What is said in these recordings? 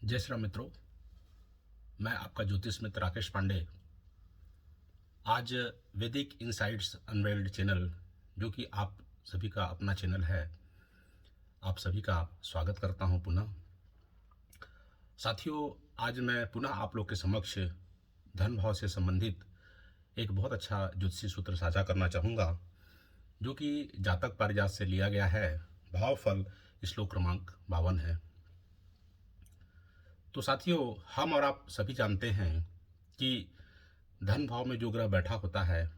जय श्री राम मित्रों। मैं आपका ज्योतिष मित्र राकेश पांडे आज वैदिक इनसाइट्स अनवेल्ड चैनल, जो कि आप सभी का अपना चैनल है, आप सभी का स्वागत करता हूं पुनः। साथियों, आज मैं पुनः आप लोग के समक्ष धन भाव से संबंधित एक बहुत अच्छा ज्योतिषी सूत्र साझा करना चाहूँगा, जो कि जातक पारिजात से लिया गया है। भाव फल श्लोक क्रमांक 52 है। तो साथियों, हम और आप सभी जानते हैं कि धन भाव में जो ग्रह बैठा होता है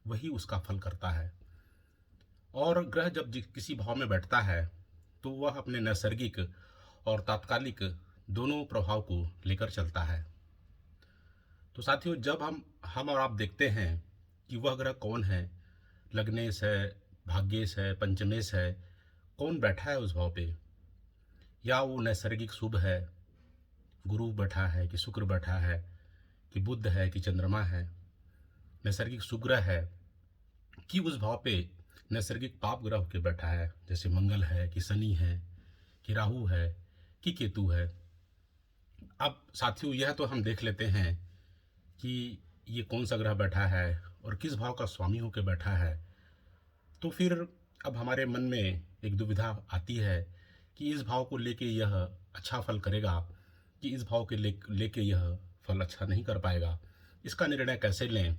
वही उसका फल करता है। और ग्रह जब किसी भाव में बैठता है तो वह अपने नैसर्गिक और तात्कालिक दोनों प्रभाव को लेकर चलता है। तो साथियों, जब हम और आप देखते हैं कि वह ग्रह कौन है, लग्नेश है, भाग्येश है, पंचमेश है, कौन बैठा है उस भाव पे, या वो नैसर्गिक शुभ है, गुरु बैठा है कि शुक्र बैठा है कि बुध है कि चंद्रमा है, नैसर्गिक सुग्रह है कि उस भाव पे नैसर्गिक पाप ग्रह के बैठा है, जैसे मंगल है कि शनि है कि राहु है कि केतु है। अब साथियों, यह तो हम देख लेते हैं कि ये कौन सा ग्रह बैठा है और किस भाव का स्वामी होकर बैठा है। तो फिर अब हमारे मन में एक दुविधा आती है कि इस भाव को लेके यह अच्छा फल करेगा कि इस भाव के लेके यह फल अच्छा नहीं कर पाएगा। इसका निर्णय कैसे लें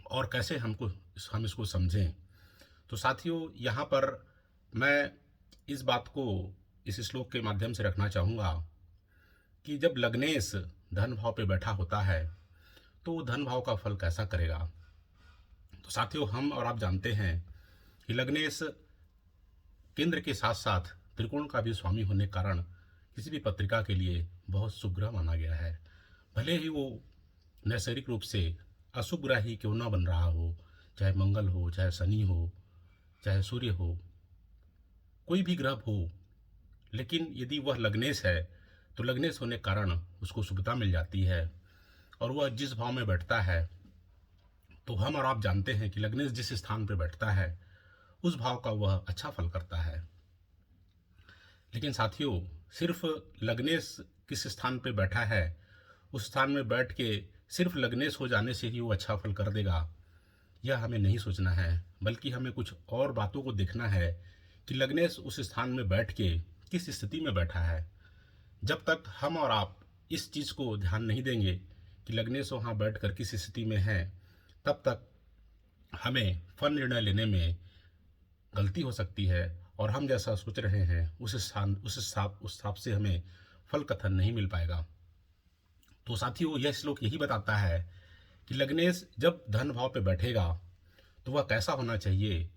और कैसे हम इसको समझें। तो साथियों, यहाँ पर मैं इस बात को इस श्लोक के माध्यम से रखना चाहूँगा कि जब लग्नेश धन भाव पे बैठा होता है तो वो धन भाव का फल कैसा करेगा। तो साथियों, हम और आप जानते हैं कि लग्नेश केंद्र के साथ साथ त्रिकोण का भी स्वामी होने के कारण किसी भी पत्रिका के लिए बहुत शुभ ग्रह माना गया है। भले ही वो नैसर्गिक रूप से अशुभ ग्रह ही क्यों ना बन रहा हो, चाहे मंगल हो, चाहे शनि हो, चाहे सूर्य हो, कोई भी ग्रह हो, लेकिन यदि वह लग्नेश है तो लग्नेश होने के कारण उसको शुभता मिल जाती है। और वह जिस भाव में बैठता है, तो हम और आप जानते हैं कि लग्नेश जिस स्थान पर बैठता है उस भाव का वह अच्छा फल करता है। लेकिन साथियों, सिर्फ लग्नेश किस स्थान पर बैठा है, उस स्थान में बैठ के सिर्फ लग्नेश हो जाने से ही वो अच्छा फल कर देगा, यह हमें नहीं सोचना है, बल्कि हमें कुछ और बातों को देखना है कि लग्नेश उस स्थान में बैठ के किस स्थिति में बैठा है। जब तक हम और आप इस चीज़ को ध्यान नहीं देंगे कि लग्नेश वहाँ बैठ कर किस स्थिति में है, तब तक हमें फल निर्णय लेने में गलती हो सकती है और हम जैसा सोच रहे हैं उस हिसाब से हमें फल कथन नहीं मिल पाएगा। तो साथियों, यह श्लोक यही बताता है कि लग्नेश जब धन भाव पे बैठेगा तो वह कैसा होना चाहिए,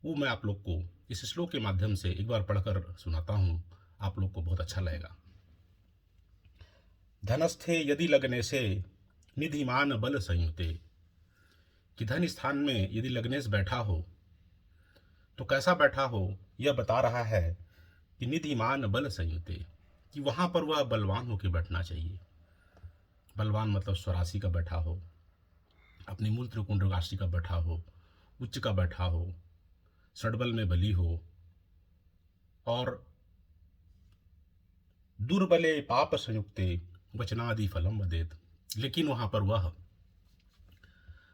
वो मैं आप लोग को इस श्लोक के माध्यम से एक बार पढ़कर सुनाता हूँ। आप लोग को बहुत अच्छा लगेगा। धनस्थे यदि लग्नेशे निधिमान बल संयुते, कि धन स्थान में यदि लग्नेश बैठा हो तो कैसा बैठा हो, यह बता रहा है कि निधिमान बल संयुते, कि वहाँ पर वह बलवान होकर बैठना चाहिए। बलवान मतलब स्वराशि का बैठा हो, अपनी मूल त्रिकोण राशि का बैठा हो, उच्च का बैठा हो, षड्बल में बली हो, और दुर्बले पाप संयुक्ते वचनादि फलम वदेत, लेकिन वहाँ पर वह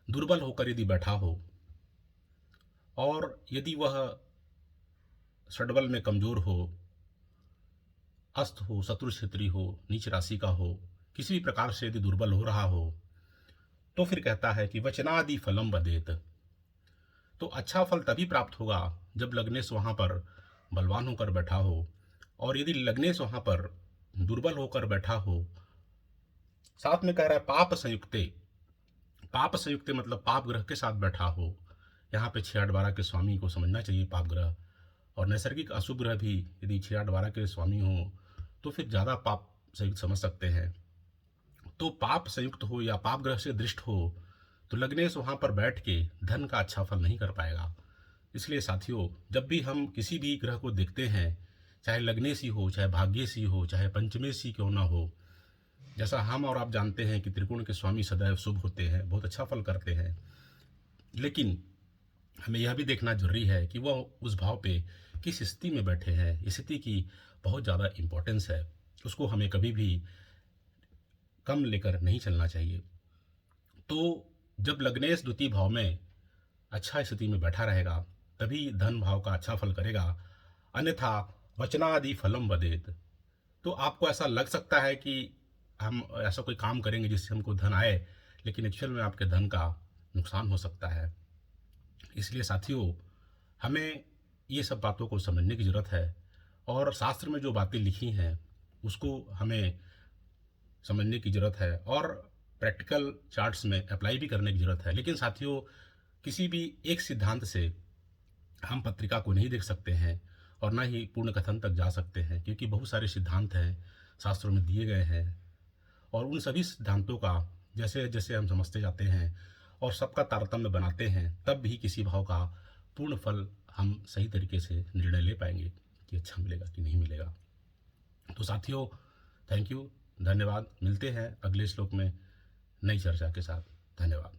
दुर्बल होकर यदि बैठा हो और यदि वह षड्बल में कमजोर हो, अस्त हो, शत्रु क्षेत्री हो, नीच राशि का हो, किसी भी प्रकार से यदि दुर्बल हो रहा हो, तो फिर कहता है कि वचनादि फलम वदेत, तो अच्छा फल तभी प्राप्त होगा जब लग्नेश वहाँ पर बलवान होकर बैठा हो। और यदि लग्नेश वहाँ पर दुर्बल होकर बैठा हो, साथ में कह रहा है पाप संयुक्ते, पाप संयुक्ते मतलब पाप ग्रह के साथ बैठा हो। यहाँ पे 6-8-12 के स्वामी को समझना चाहिए पाप ग्रह, और नैसर्गिक अशुभ ग्रह भी यदि 6-8-12 के स्वामी हो तो फिर ज़्यादा पाप संयुक्त समझ सकते हैं। तो पाप संयुक्त हो या पाप ग्रह से दृष्ट हो तो लग्नेश वहाँ पर बैठ के धन का अच्छा फल नहीं कर पाएगा। इसलिए साथियों, जब भी हम किसी भी ग्रह को देखते हैं, चाहे लग्नेश ही हो, चाहे भाग्येश ही हो, चाहे पंचमेश ही क्यों ना हो, जैसा हम और आप जानते हैं कि त्रिकोण के स्वामी सदैव शुभ होते हैं, बहुत अच्छा फल करते हैं, लेकिन हमें यह भी देखना जरूरी है कि वह उस भाव पे किस स्थिति में बैठे हैं। स्थिति की बहुत ज़्यादा इम्पोर्टेंस है। उसको हमें कभी भी कम लेकर नहीं चलना चाहिए। तो जब लग्नेश द्वितीय भाव में अच्छा स्थिति में बैठा रहेगा, तभी धन भाव का अच्छा फल करेगा, अन्यथा वचनादि फलम वदेत। तो आपको ऐसा लग सकता है कि हम ऐसा कोई काम करेंगे जिससे हमको धन आए, लेकिन एक्चुअल में आपके धन का नुकसान हो सकता है। इसलिए साथियों, हमें ये सब बातों को समझने की ज़रूरत है, और शास्त्र में जो बातें लिखी हैं उसको हमें समझने की ज़रूरत है, और प्रैक्टिकल चार्ट्स में अप्लाई भी करने की ज़रूरत है। लेकिन साथियों, किसी भी एक सिद्धांत से हम पत्रिका को नहीं देख सकते हैं, और ना ही पूर्ण कथन तक जा सकते हैं, क्योंकि बहुत सारे सिद्धांत हैं शास्त्रों में दिए गए हैं, और उन सभी सिद्धांतों का जैसे जैसे हम समझते जाते हैं और सबका तारतम्य बनाते हैं, तब भी किसी भाव का पूर्ण फल हम सही तरीके से निर्णय ले पाएंगे कि अच्छा मिलेगा कि नहीं मिलेगा। तो साथियों, थैंक यू, धन्यवाद। मिलते हैं अगले श्लोक में नई चर्चा के साथ। धन्यवाद।